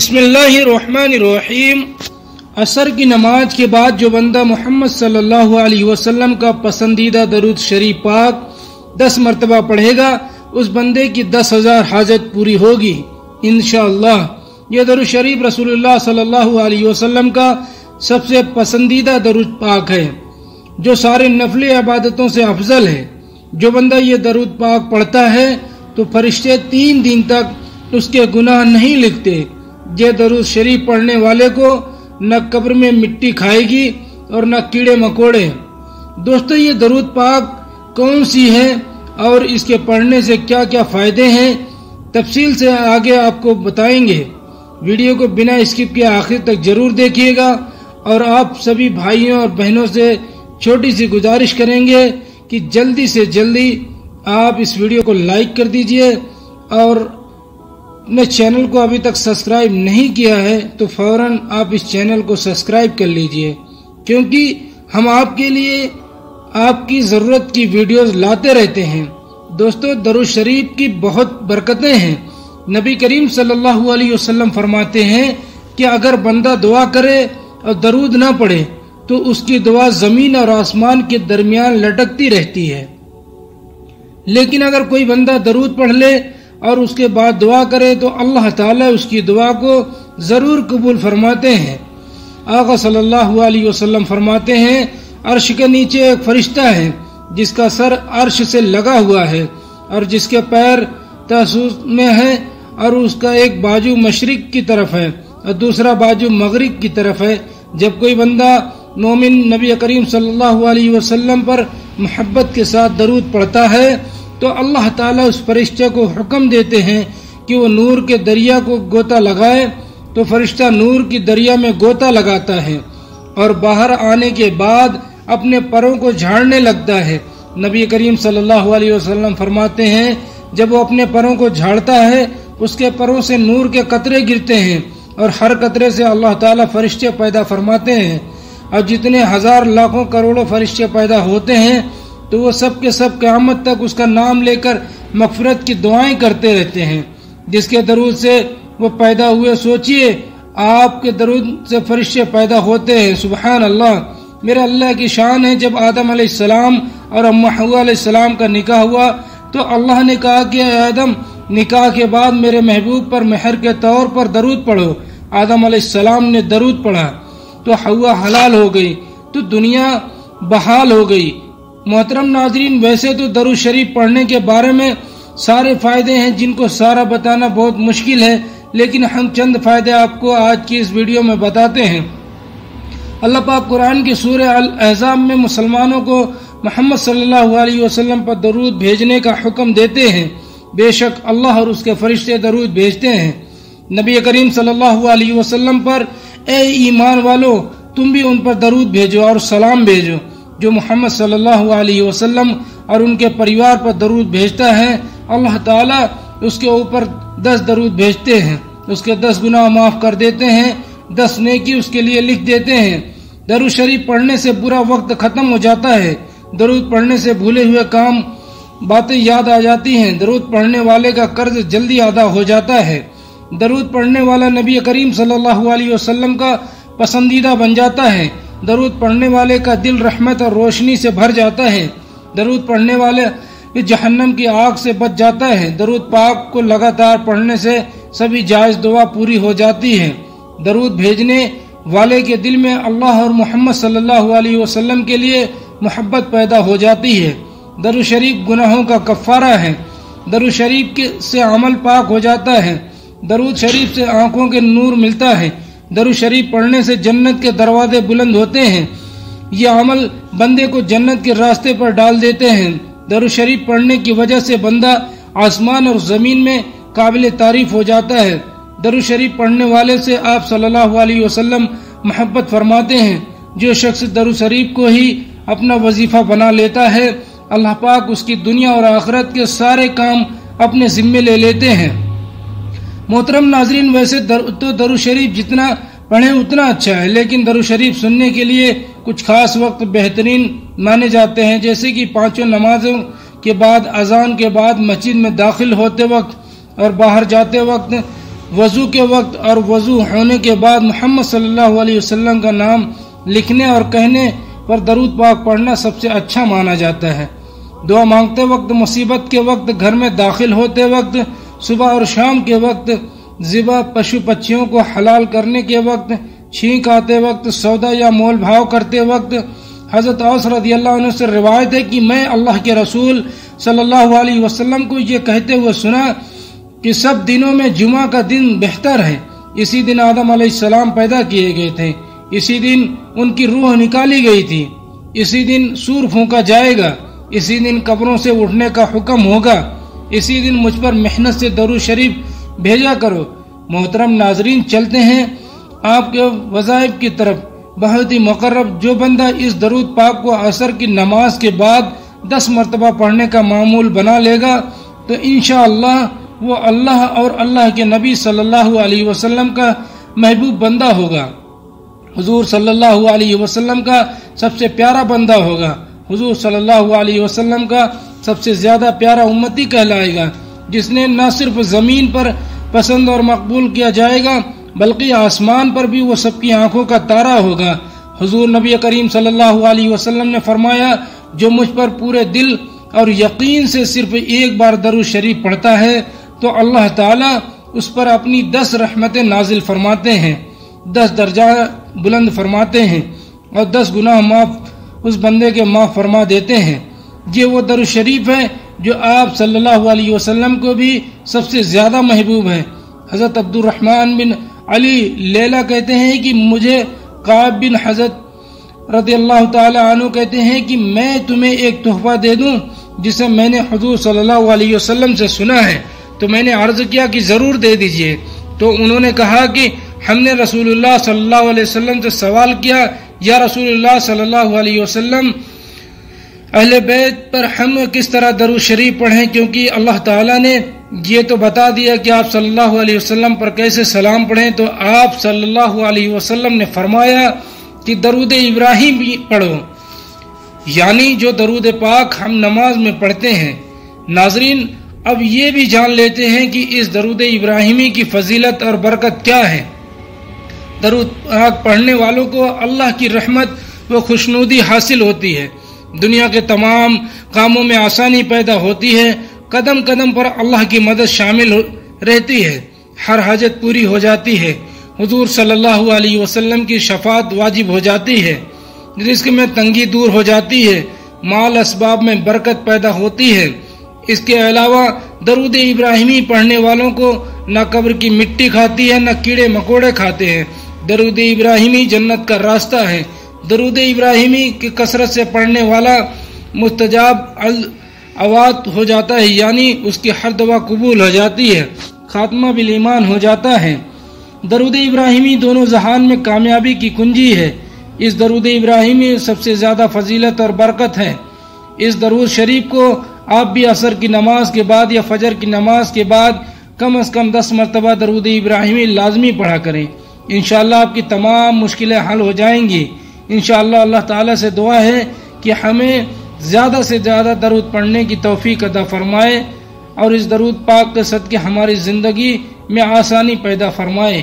بسم اللہ الرحمن الرحیم۔ عصر کی نماز کے بعد جو بندہ محمد صلی اللہ علیہ وسلم کا پسندیدہ درود شریف پاک 10 مرتبہ پڑھے گا، اس بندے کی 10,000 حاجت پوری ہوگی انشاءاللہ۔ یہ درود شریف رسول اللہ صلی اللہ علیہ وسلم کا سب سے پسندیدہ درود پاک ہے، جو سارے نفل عبادتوں سے افضل ہے۔ جو بندہ یہ درود پاک پڑھتا ہے تو فرشتے 3 دن تک اس کے گناہ نہیں لکھتے۔ یہ درود شریف پڑھنے والے کو نہ قبر میں مٹی کھائے گی اور نہ کیڑے مکوڑے۔ دوستو، یہ درود پاک کون سی ہے اور اس کے پڑھنے سے کیا کیا فائدے ہیں، تفصیل سے آگے آپ کو بتائیں گے۔ ویڈیو کو بنا اسکپ کے آخر تک ضرور دیکھیے گا، اور آپ سبھی بھائیوں اور بہنوں سے چھوٹی سی گزارش کریں گے کہ جلدی سے جلدی آپ اس ویڈیو کو لائک کر دیجئے، اور اپنے چینل کو ابھی تک سبسکرائب نہیں کیا ہے تو فوراً آپ اس چینل کو سبسکرائب کر لیجئے، کیونکہ ہم آپ کے لیے آپ کی ضرورت کی ویڈیوز لاتے رہتے ہیں۔ دوستو، درود شریف کی بہت برکتیں ہیں۔ نبی کریم صلی اللہ علیہ وسلم فرماتے ہیں کہ اگر بندہ دعا کرے اور درود نہ پڑھے تو اس کی دعا زمین اور آسمان کے درمیان لٹکتی رہتی ہے، لیکن اگر کوئی بندہ درود پڑھ لے اور اس کے بعد دعا کرے تو اللہ تعالیٰ اس کی دعا کو ضرور قبول فرماتے ہیں۔ آقا صلی اللہ علیہ وسلم فرماتے ہیں، عرش کے نیچے ایک فرشتہ ہے جس کا سر عرش سے لگا ہوا ہے اور جس کے پیر تاسوس میں ہے، اور اس کا ایک بازو مشرق کی طرف ہے اور دوسرا بازو مغرب کی طرف ہے۔ جب کوئی بندہ مومن نبی کریم صلی اللہ علیہ وسلم پر محبت کے ساتھ درود پڑھتا ہے تو اللہ تعالیٰ اس فرشتے کو حکم دیتے ہیں کہ وہ نور کے دریا کو گوتا لگائے، تو فرشتہ نور کی دریا میں گوتا لگاتا ہے اور باہر آنے کے بعد اپنے پروں کو جھاڑنے لگتا ہے۔ نبی کریم صلی اللہ علیہ وسلم فرماتے ہیں، جب وہ اپنے پروں کو جھاڑتا ہے اس کے پروں سے نور کے قطرے گرتے ہیں، اور ہر قطرے سے اللہ تعالیٰ فرشتے پیدا فرماتے ہیں، اور جتنے ہزار لاکھوں کروڑوں فرشتے پیدا ہوتے ہیں تو وہ سب کے سب قیامت تک اس کا نام لے کر مغفرت کی دعائیں کرتے رہتے ہیں۔ جس کے درود سے وہ پیدا ہوئے، سوچئے آپ کے درود سے فرشتے پیدا ہوتے ہیں۔ سبحان اللہ، میرے اللہ کی شان ہے۔ جب آدم علیہ السلام اور اماں حوا علیہ السلام کا نکاح ہوا تو اللہ نے کہا کہ اے آدم، نکاح کے بعد میرے محبوب پر مہر کے طور پر درود پڑھو۔ آدم علیہ السلام نے درود پڑھا تو حوا حلال ہو گئی، تو دنیا بحال ہو گئی۔ محترم ناظرین، ویسے تو درود شریف پڑھنے کے بارے میں سارے فائدے ہیں جن کو سارا بتانا بہت مشکل ہے، لیکن ہم چند فائدے آپ کو آج کی اس ویڈیو میں بتاتے ہیں۔ اللہ پاک قرآن کی سورہ الاحزاب میں مسلمانوں کو محمد صلی اللہ علیہ وسلم پر درود بھیجنے کا حکم دیتے ہیں۔ بے شک اللہ اور اس کے فرشتے درود بھیجتے ہیں نبی کریم صلی اللہ علیہ وسلم پر۔ اے ایمان والو، تم بھی ان پر درود بھیجو اور سلام بھیجو۔ جو محمد صلی اللہ علیہ وسلم اور ان کے پریوار پر درود بھیجتا ہے، اللہ تعالیٰ اس کے اوپر 10 درود بھیجتے ہیں، اس کے 10 گناہ معاف کر دیتے ہیں، 10 نیکی اس کے لیے لکھ دیتے ہیں۔ درود شریف پڑھنے سے برا وقت ختم ہو جاتا ہے۔ درود پڑھنے سے بھولے ہوئے کام باتیں یاد آ جاتی ہیں۔ درود پڑھنے والے کا قرض جلدی ادا ہو جاتا ہے۔ درود پڑھنے والا نبی کریم صلی اللہ علیہ وسلم کا پسندیدہ بن جاتا ہے۔ درود پڑھنے والے کا دل رحمت اور روشنی سے بھر جاتا ہے۔ درود پڑھنے والے جہنم کی آگ سے بچ جاتا ہے۔ درود پاک کو لگاتار پڑھنے سے سبھی جائز دعا پوری ہو جاتی ہے۔ درود بھیجنے والے کے دل میں اللہ اور محمد صلی اللہ علیہ وسلم کے لیے محبت پیدا ہو جاتی ہے۔ درود شریف گناہوں کا کفارہ ہے۔ درود شریف سے عمل پاک ہو جاتا ہے۔ درود شریف سے آنکھوں کے نور ملتا ہے۔ درود شریف پڑھنے سے جنت کے دروازے بلند ہوتے ہیں۔ یہ عمل بندے کو جنت کے راستے پر ڈال دیتے ہیں۔ درود شریف پڑھنے کی وجہ سے بندہ آسمان اور زمین میں قابل تعریف ہو جاتا ہے۔ درود شریف پڑھنے والے سے آپ صلی اللہ علیہ وسلم محبت فرماتے ہیں۔ جو شخص درود شریف کو ہی اپنا وظیفہ بنا لیتا ہے، اللہ پاک اس کی دنیا اور آخرت کے سارے کام اپنے ذمے لے لیتے ہیں۔ محترم ناظرین، ویسے تو درود شریف جتنا پڑھیں اتنا اچھا ہے، لیکن درود شریف سننے کے لیے کچھ خاص وقت بہترین مانے جاتے ہیں، جیسے کہ 5 نمازوں کے بعد، اذان کے بعد، مسجد میں داخل ہوتے وقت اور باہر جاتے وقت، وضو کے وقت اور وضو ہونے کے بعد محمد صلی اللہ علیہ وسلم کا نام لکھنے اور کہنے پر درود پاک پڑھنا سب سے اچھا مانا جاتا ہے۔ دعا مانگتے وقت، مصیبت کے وقت، گھر میں داخل ہوتے وقت، صبح اور شام کے وقت، ذبح پشو پچیوں کو حلال کرنے کے وقت، چھینک آتے وقت، سودا یا مول بھاؤ کرتے وقت۔ حضرت اوس رضی اللہ عنہ سے روایت ہے کہ میں اللہ کے رسول صلی اللہ علیہ وسلم کو یہ کہتے ہوئے سنا کہ سب دنوں میں جمعہ کا دن بہتر ہے۔ اسی دن آدم علیہ السلام پیدا کیے گئے تھے، اسی دن ان کی روح نکالی گئی تھی، اسی دن سور پھونکا جائے گا، اسی دن قبروں سے اٹھنے کا حکم ہوگا، اسی دن مجھ پر محنت سے درود شریف بھیجا کرو۔ محترم ناظرین، چلتے ہیں آپ کے وظائف کی طرف۔ بہت ہی مقرب، جو بندہ اس درود پاک کو عصر کی نماز کے بعد 10 مرتبہ پڑھنے کا معمول بنا لے گا تو انشاءاللہ وہ اللہ اور اللہ کے نبی صلی اللہ علیہ وسلم کا محبوب بندہ ہوگا، حضور صلی اللہ علیہ وسلم کا سب سے پیارا بندہ ہوگا، حضور صلی اللہ علیہ وسلم کا سب سے زیادہ پیارا امتی کہلائے گا، جس نے نہ صرف زمین پر پسند اور مقبول کیا جائے گا بلکہ آسمان پر بھی وہ سب کی آنکھوں کا تارا ہوگا۔ حضور نبی کریم صلی اللہ علیہ وسلم نے فرمایا، جو مجھ پر پورے دل اور یقین سے صرف ایک بار درود شریف پڑھتا ہے تو اللہ تعالیٰ اس پر اپنی 10 رحمتیں نازل فرماتے ہیں، 10 درجہ بلند فرماتے ہیں اور 10 گناہ معاف اس بندے کے معاف فرما دیتے ہیں۔ یہ وہ درود شریف ہے جو آپ صلی اللہ علیہ وسلم کو بھی سب سے زیادہ محبوب ہے۔ حضرت عبد الرحمن بن علی لیلہ کہتے ہیں کہ مجھے قعب بن حضرت رضی اللہ تعالی عنہ کہتے ہیں کہ میں تمہیں ایک تحفہ دے دوں جسے میں نے حضور صلی اللہ علیہ وسلم سے سنا ہے، تو میں نے عرض کیا کہ ضرور دے دیجئے، تو انہوں نے کہا کہ ہم نے رسول اللہ صلی اللہ علیہ وسلم سے سوال کیا، یا رسول اللہ صلی اللہ علیہ وسلم، اہل بیت پر ہم کس طرح درود شریف پڑھیں، کیونکہ اللہ تعالیٰ نے یہ تو بتا دیا کہ آپ صلی اللہ علیہ وسلم پر کیسے سلام پڑھیں، تو آپ صلی اللہ علیہ وسلم نے فرمایا کہ درود ابراہیم پڑھو، یعنی جو درود پاک ہم نماز میں پڑھتے ہیں۔ ناظرین، اب یہ بھی جان لیتے ہیں کہ اس درود ابراہیمی کی فضیلت اور برکت کیا ہے۔ درود پاک پڑھنے والوں کو اللہ کی رحمت و خوشنودی حاصل ہوتی ہے، دنیا کے تمام کاموں میں آسانی پیدا ہوتی ہے، قدم قدم پر اللہ کی مدد شامل رہتی ہے، ہر حاجت پوری ہو جاتی ہے، حضور صلی اللہ علیہ وسلم کی شفاعت واجب ہو جاتی ہے، رزق میں تنگی دور ہو جاتی ہے، مال اسباب میں برکت پیدا ہوتی ہے۔ اس کے علاوہ درود ابراہیمی پڑھنے والوں کو نہ قبر کی مٹی کھاتی ہے، نہ کیڑے مکوڑے کھاتے ہیں۔ درود ابراہیمی جنت کا راستہ ہے۔ درود ابراہیمی کی کثرت سے پڑھنے والا مستجاب الدعوات ہو جاتا ہے، یعنی اس کی ہر دعا قبول ہو جاتی ہے، خاتمہ بالایمان ہو جاتا ہے۔ درود ابراہیمی دونوں جہان میں کامیابی کی کنجی ہے۔ اس درود ابراہیمی سب سے زیادہ فضیلت اور برکت ہے۔ اس درود شریف کو آپ بھی عصر کی نماز کے بعد یا فجر کی نماز کے بعد کم از کم 10 مرتبہ درود ابراہیمی لازمی پڑھا کریں، انشاءاللہ آپ کی تمام مشکلیں حل ہو جائیں گی۔ انشاءاللہ اللہ تعالیٰ سے دعا ہے کہ ہمیں زیادہ سے زیادہ درود پڑھنے کی توفیق عطا فرمائے اور اس درود پاک کے صدقے ہماری زندگی میں آسانی پیدا فرمائے۔